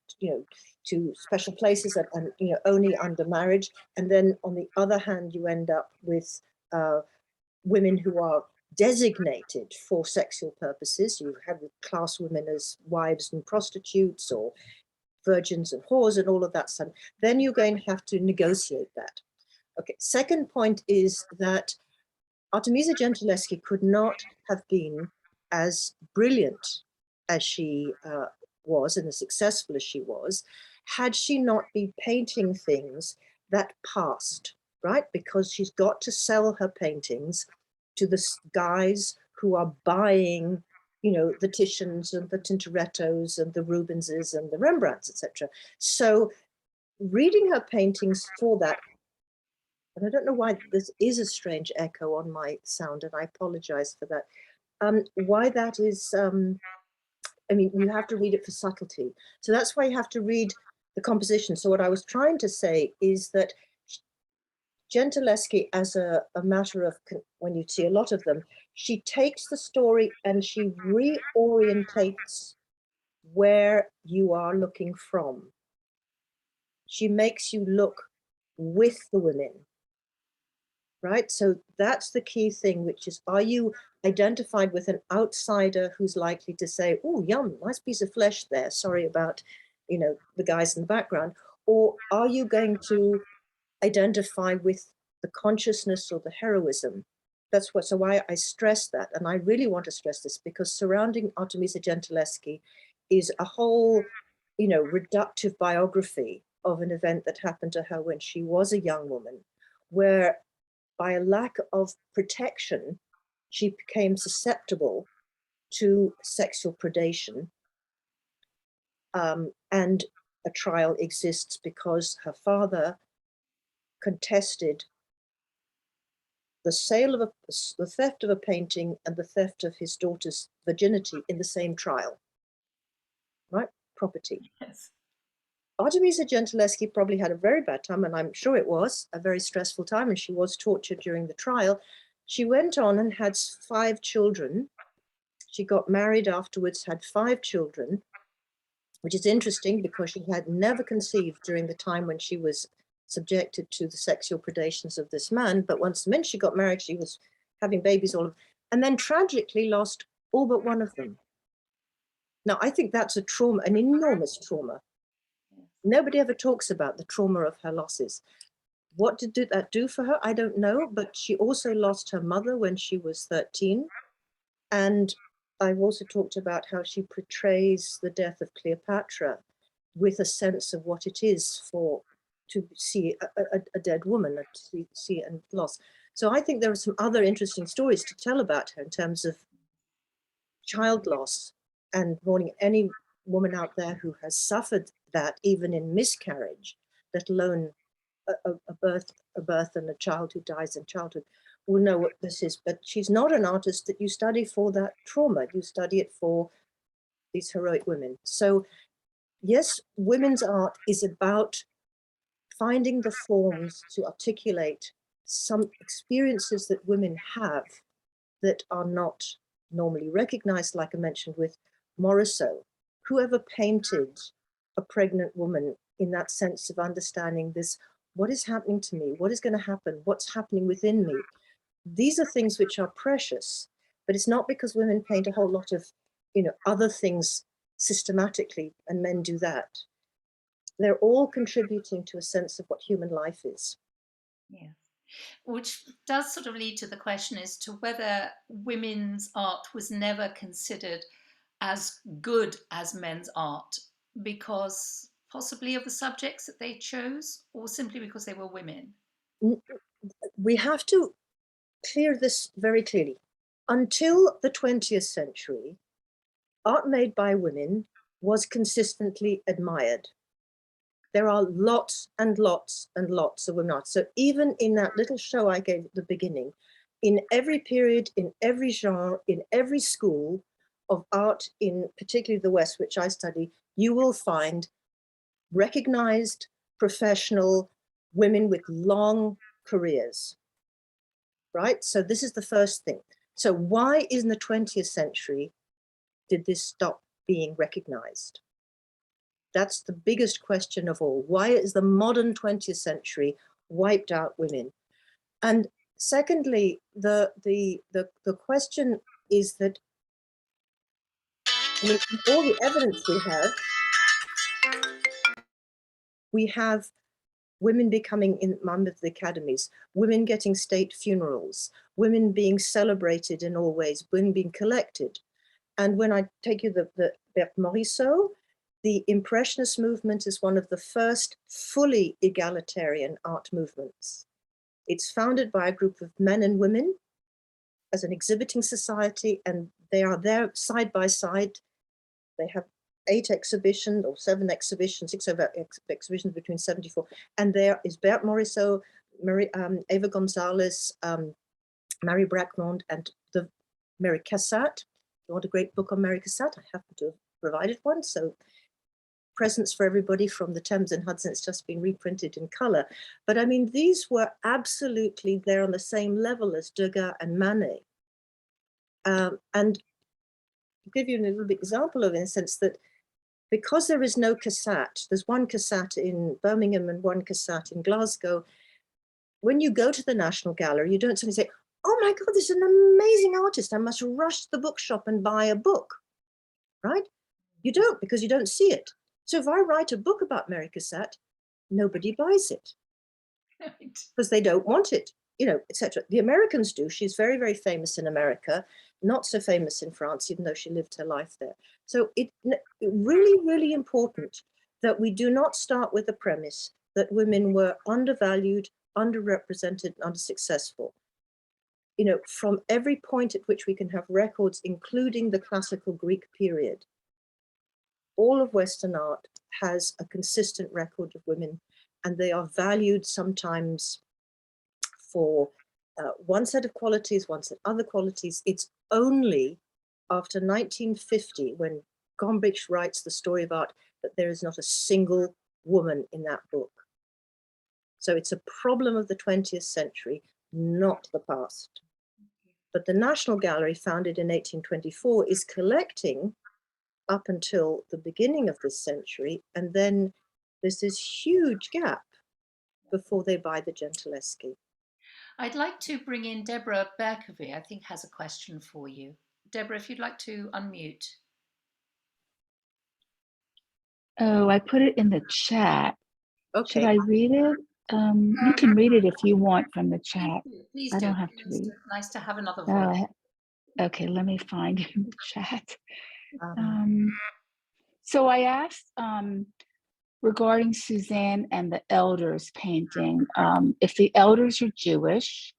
to special places and only under marriage. And then on the other hand, you end up with women who are designated for sexual purposes. You have class women as wives and prostitutes, or virgins and whores and all of that stuff. Then you're going to have to negotiate that. Okay, second point is that Artemisia Gentileschi could not have been as brilliant as she was and as successful as she was, had she not been painting things that passed, right? Because she's got to sell her paintings to the guys who are buying, the Titians and the Tintorettos and the Rubenses and the Rembrandts, etc. So reading her paintings for that, and I don't know why this is a strange echo on my sound, and I apologize for that. Why that is, you have to read it for subtlety. So that's why you have to read the composition. So what I was trying to say is that Gentileschi, as a matter of, when you see a lot of them, she takes the story and she reorientates where you are looking from. She makes you look with the women, right? So that's the key thing, which is, are you identified with an outsider who's likely to say, oh, yum, nice piece of flesh there, sorry about the guys in the background, or are you going to identify with the consciousness or the heroism? That's why I stress that, and I really want to stress this, because surrounding Artemisia Gentileschi is a whole reductive biography of an event that happened to her when she was a young woman, where by a lack of protection she became susceptible to sexual predation. And a trial exists because her father contested the sale of the theft of a painting and the theft of his daughter's virginity in the same trial, right? Property. Yes. Artemisia Gentileschi probably had a very bad time, and I'm sure it was a very stressful time, and she was tortured during the trial. She went on and had 5 children, She got married afterwards, had 5 children, which is interesting because she had never conceived during the time when she was subjected to the sexual predations of this man. But once the minute she got married, she was having babies all of, and then tragically lost all but one of them. Now, I think that's a trauma, an enormous trauma. Nobody ever talks about the trauma of her losses. What did that do for her? I don't know, but she also lost her mother when she was 13. And I've also talked about how she portrays the death of Cleopatra with a sense of what it is to see a dead woman, to see and loss. So I think there are some other interesting stories to tell about her in terms of child loss and warning any woman out there who has suffered that, even in miscarriage, let alone a birth and a child who dies in childhood, will know what this is. But she's not an artist that you study for that trauma. You study it for these heroic women. So yes, women's art is about finding the forms to articulate some experiences that women have that are not normally recognized, like I mentioned with Morisot. Whoever painted a pregnant woman in that sense of understanding this, what is happening to me? What is going to happen? What's happening within me? These are things which are precious, but it's not because women paint a whole lot of, other things systematically and men do that. They're all contributing to a sense of what human life is. Yeah. Which does sort of lead to the question as to whether women's art was never considered as good as men's art because possibly of the subjects that they chose, or simply because they were women. We have to clear this very clearly. Until the 20th century, art made by women was consistently admired. There are lots and lots and lots of women artists. So even in that little show I gave at the beginning, in every period, in every genre, in every school of art, in particularly the West, which I study, you will find recognized professional women with long careers, right? So this is the first thing. So why in the 20th century did this stop being recognized? That's the biggest question of all. Why is the modern 20th century wiped out women? And secondly, the question is that, I mean, all the evidence we have women becoming in members of the academies, women getting state funerals, women being celebrated in all ways, women being collected. And when I take you the Morisot, the Impressionist movement is one of the first fully egalitarian art movements. It's founded by a group of men and women as an exhibiting society, and they are there side by side. They have 8 exhibitions or 7 exhibitions, 6 exhibitions between 74. And there is Berthe Morisot, Eva Gonzalez, Marie Bracmond, and the Mary Cassatt. You want a great book on Mary Cassatt? I happen to have provided one. So presents for everybody from the Thames and Hudson. It's just been reprinted in color. But I mean, these were absolutely there on the same level as Degas and Manet. And I'll give you a little bit example of it in the sense that because there is no Cassatt, there's one Cassatt in Birmingham and one Cassatt in Glasgow. When you go to the National Gallery, you don't suddenly say, oh my God, this is an amazing artist. I must rush to the bookshop and buy a book, right? You don't, because you don't see it. So if I write a book about Mary Cassatt, nobody buys it because they don't want it, etc. The Americans do. She's very, very famous in America, not so famous in France, even though she lived her life there. So it's really, really important that we do not start with the premise that women were undervalued, underrepresented, and undersuccessful. From every point at which we can have records, including the classical Greek period, all of Western art has a consistent record of women, and they are valued sometimes for one set of qualities, one set of other qualities. It's only after 1950, when Gombrich writes The Story of Art, that there is not a single woman in that book. So it's a problem of the 20th century, not the past. But the National Gallery, founded in 1824, is collecting up until the beginning of this century, and then there's this huge gap before they buy the Gentileschi. I'd like to bring in Deborah Berkovy, I think has a question for you. Deborah, if you'd like to unmute. Oh, I put it in the chat. Okay. Should I read it? You can read it if you want from the chat. Please I do. don't have to read. Nice to have another voice. Okay, let me find it in the chat. So I asked regarding Suzanne and the elders painting, if the elders are Jewish,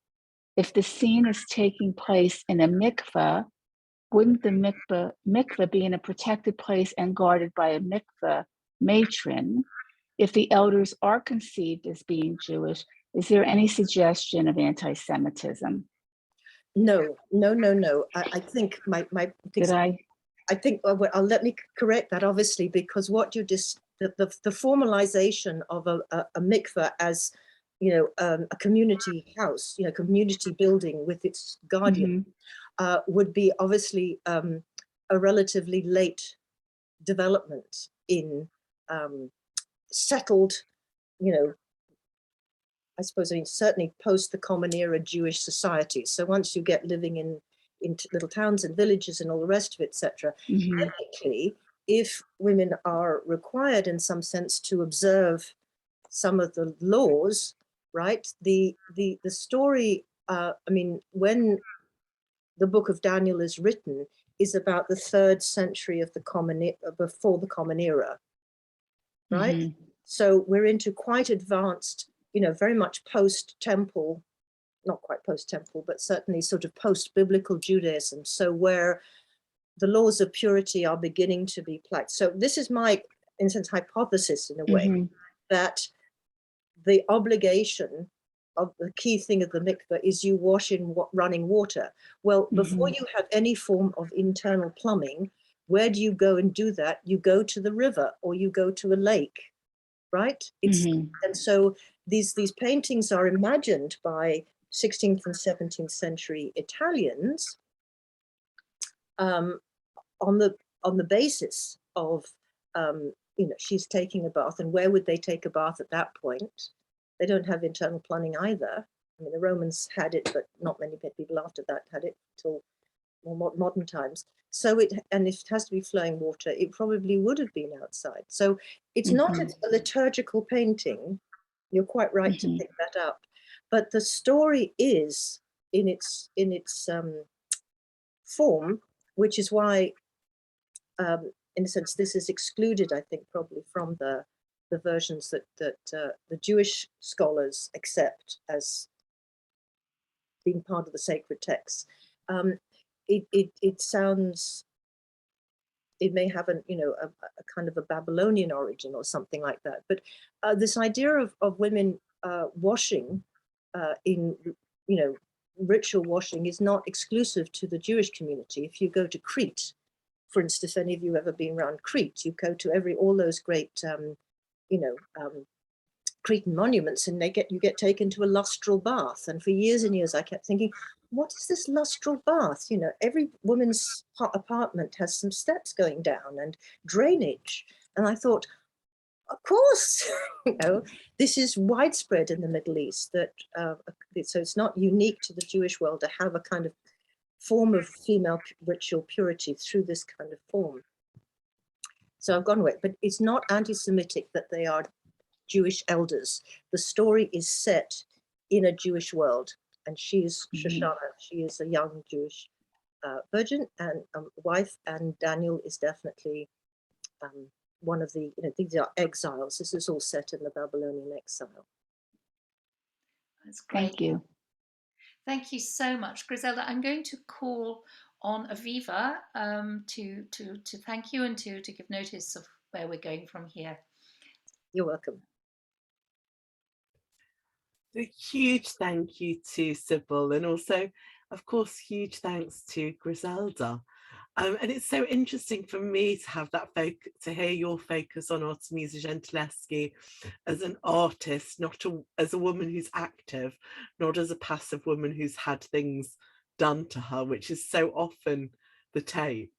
if the scene is taking place in a mikveh, wouldn't the mikveh be in a protected place and guarded by a mikveh matron? If the elders are conceived as being Jewish, is there any suggestion of anti-Semitism? No. I think well, let me correct that, obviously, because what you just the formalization of a mikveh as, you know, a community house, you know, community building with its guardian, would be obviously a relatively late development in settled, you know, I suppose, I mean, certainly post the Common Era Jewish society. So once you get living in little towns and villages and all the rest of it, etc., typically, if women are required in some sense to observe some of the laws, right? The story, I mean, when the book of Daniel is written, is about the 3rd century of the before the Common Era, right? So we're into quite advanced, you know, very much post-temple, not quite post-temple, but certainly sort of post-biblical Judaism. So where the laws of purity are beginning to be applied. So this is my, in a sense, hypothesis in a way, that the obligation of the key thing of the mikveh is you wash in running water. Well, before you have any form of internal plumbing, where do you go and do that? You go to the river or you go to a lake, right? And so these paintings are imagined by 16th and 17th century Italians on the basis of, you know, she's taking a bath, and where would they take a bath at that point? They don't have internal plumbing either. I mean, the Romans had it, but not many people after that had it till more modern times. So and if it has to be flowing water, it probably would have been outside. So it's not a liturgical painting. You're quite right to pick that up. But the story is in its form, which is why, in a sense, this is excluded, I think, probably from the versions that the Jewish scholars accept as being part of the sacred texts. It sounds, it may have a kind of a Babylonian origin or something like that. But this idea of women washing in, you know, ritual washing is not exclusive to the Jewish community. If you go to Crete, for instance, if any of you ever been around Crete, you go to all those great, Cretan monuments, and you get taken to a lustral bath. And for years and years, I kept thinking, what is this lustral bath? You know, every woman's apartment has some steps going down and drainage. And I thought, of course, you know, this is widespread in the Middle East. That so it's not unique to the Jewish world to have a kind of form of female ritual purity through this kind of form. So I've gone away, but it's not anti-Semitic that they are Jewish elders. The story is set in a Jewish world, and she is Shoshana. She is a young Jewish virgin and wife, and Daniel is definitely one of the, you know, these are exiles. This is all set in the Babylonian exile. That's great. Thank you. Thank you so much, Griselda. I'm going to call on Aviva to thank you and to give notice of where we're going from here. You're welcome. A huge thank you to Sybil, and also, of course, huge thanks to Griselda. And it's so interesting for me to have that to hear your focus on Artemisia Gentileschi as an artist, not as a woman who's active, not as a passive woman who's had things done to her, which is so often the take.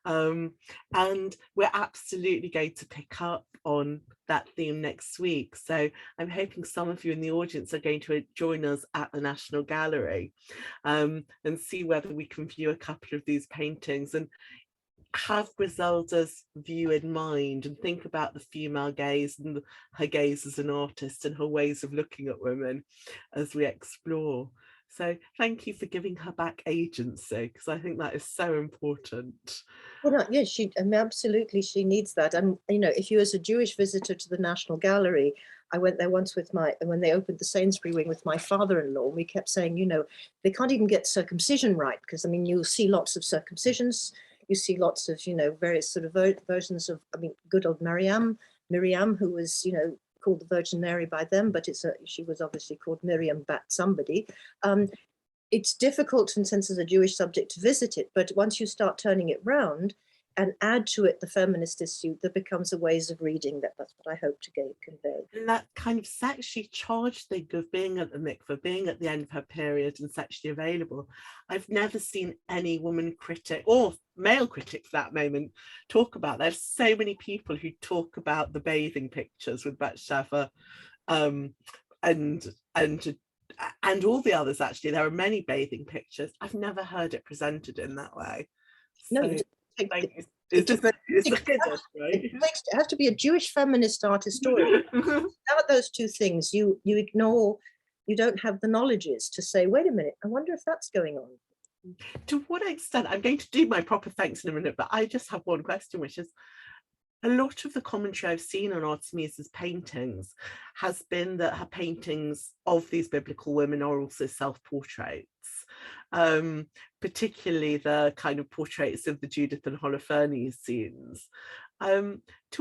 And we're absolutely going to pick up on that theme next week. So I'm hoping some of you in the audience are going to join us at the National Gallery and see whether we can view a couple of these paintings and have Griselda's view in mind and think about the female gaze and her gaze as an artist and her ways of looking at women as we explore. So thank you for giving her back agency, because I think that is so important. Well, no, yes, absolutely, she needs that. And, you know, if you as a Jewish visitor to the National Gallery, I went there once with when they opened the Sainsbury wing with my father-in-law, we kept saying, you know, they can't even get circumcision right, because, I mean, you'll see lots of circumcisions, you see lots of, you know, various sort of versions of, I mean, good old Miriam, who was, you know, called the Virgin Mary by them, but she was obviously called Miriam Bat somebody. It's difficult in sense as a Jewish subject to visit it, but once you start turning it round and add to it the feminist issue, there becomes a ways of reading that's what I hope to convey. And that kind of sexually charged thing of being at the mikveh, being at the end of her period and sexually available. I've never seen any woman critic, or male critic for that moment, talk about. There's so many people who talk about the bathing pictures with Bathsheba and all the others. Actually, there are many bathing pictures. I've never heard it presented in that way. No, So, it has to be a Jewish feminist art historian. Without those two things, you ignore, you don't have the knowledges to say, wait a minute, I wonder if that's going on. To what extent, I'm going to do my proper thanks in a minute, but I just have one question, which is, a lot of the commentary I've seen on Artemisia's paintings has been that her paintings of these biblical women are also self-portraits, particularly the kind of portraits of the Judith and Holofernes scenes. To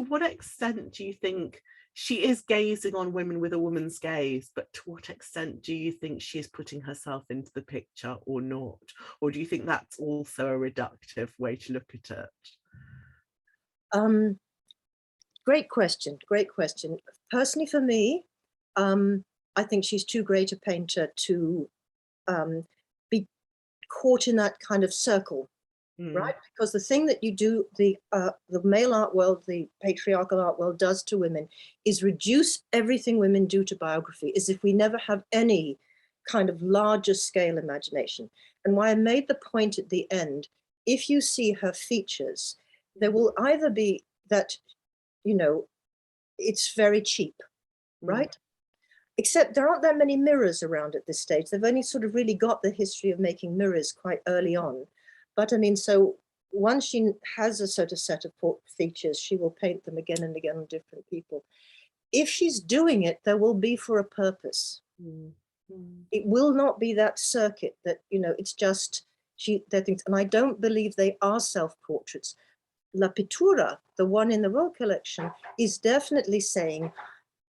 what extent do you think she is gazing on women with a woman's gaze, but to what extent do you think she is putting herself into the picture or not? Or do you think that's also a reductive way to look at it? Great question. Personally, for me, I think she's too great a painter to be caught in that kind of circle, right? Because the thing that you do, the male art world, the patriarchal art world does to women is reduce everything women do to biography, as if we never have any kind of larger scale imagination. And why I made the point at the end, if you see her features, there will either be that, you know, it's very cheap, right? Except there aren't that many mirrors around at this stage. They've only sort of really got the history of making mirrors quite early on. But I mean, so once she has a sort of set of features, she will paint them again and again on different people. If she's doing it, there will be for a purpose. It will not be that circuit that, you know, it's just, they're things, and I don't believe they are self-portraits. La Pittura, the one in the Royal Collection, is definitely saying,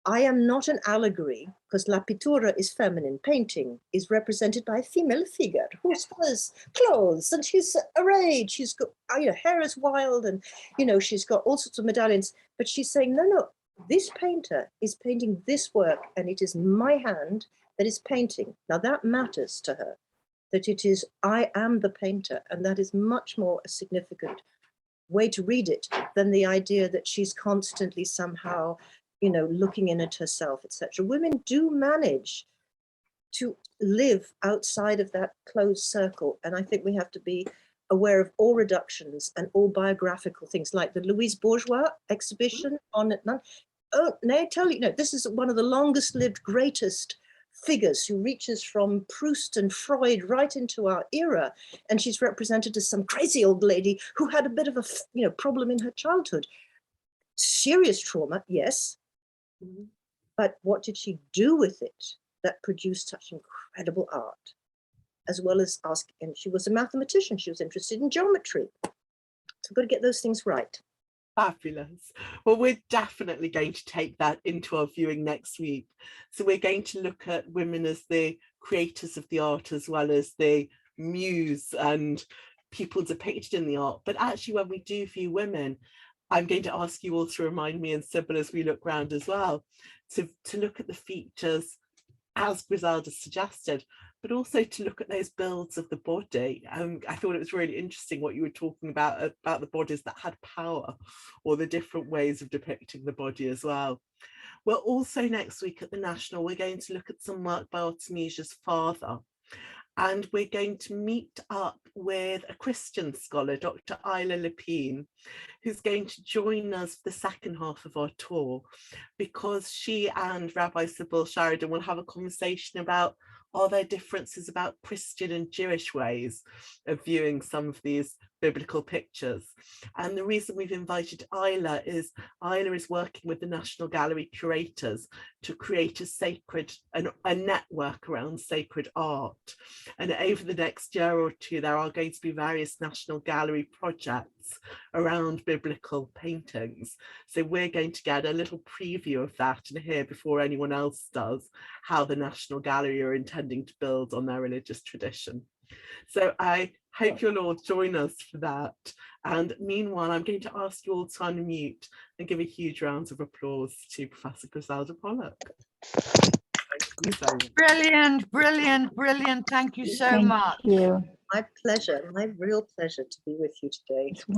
I am not an allegory, because La Pittura is feminine. Painting is represented by a female figure who wears clothes and she's arrayed. She's got, you know, hair is wild and, you know, she's got all sorts of medallions. But she's saying, no, this painter is painting this work and it is my hand that is painting. Now that matters to her, that it is, I am the painter, and that is much more a significant way to read it than the idea that she's constantly somehow, you know, looking in at herself, etc. Women do manage to live outside of that closed circle, and I think we have to be aware of all reductions and all biographical things, like the Louise Bourgeois exhibition on it. Oh, may I tell you, no, this is one of the longest lived, greatest figures who reaches from Proust and Freud right into our era, and she's represented as some crazy old lady who had a bit of a, you know, problem in her childhood. Serious trauma, yes, but what did she do with it that produced such incredible art? As well as asking, and she was a mathematician, she was interested in geometry. So we've got to get those things right. Fabulous. Well, we're definitely going to take that into our viewing next week. So we're going to look at women as the creators of the art, as well as the muse and people depicted in the art. But actually, when we do view women, I'm going to ask you all to remind me and Sybil as we look round as well, to look at the features, as Griselda suggested, but also to look at those builds of the body. I thought it was really interesting what you were talking about the bodies that had power, or the different ways of depicting the body as well. Well, also next week at the National, we're going to look at some work by Artemisia's father. And we're going to meet up with a Christian scholar, Dr. Isla Lepine, who's going to join us for the second half of our tour, because she and Rabbi Sybil Sheridan will have a conversation about, are there differences about Christian and Jewish ways of viewing some of these biblical pictures? And the reason we've invited Isla is working with the National Gallery curators to create a network around sacred art. And over the next year or two, there are going to be various National Gallery projects around biblical paintings. So we're going to get a little preview of that and hear before anyone else does how the National Gallery are intending to build on their religious tradition. So I hope you'll all join us for that. And meanwhile, I'm going to ask you all to unmute and give a huge round of applause to Professor Griselda Pollock. Brilliant, brilliant, brilliant. Thank you so Thank much. you. My pleasure, my real pleasure to be with you today.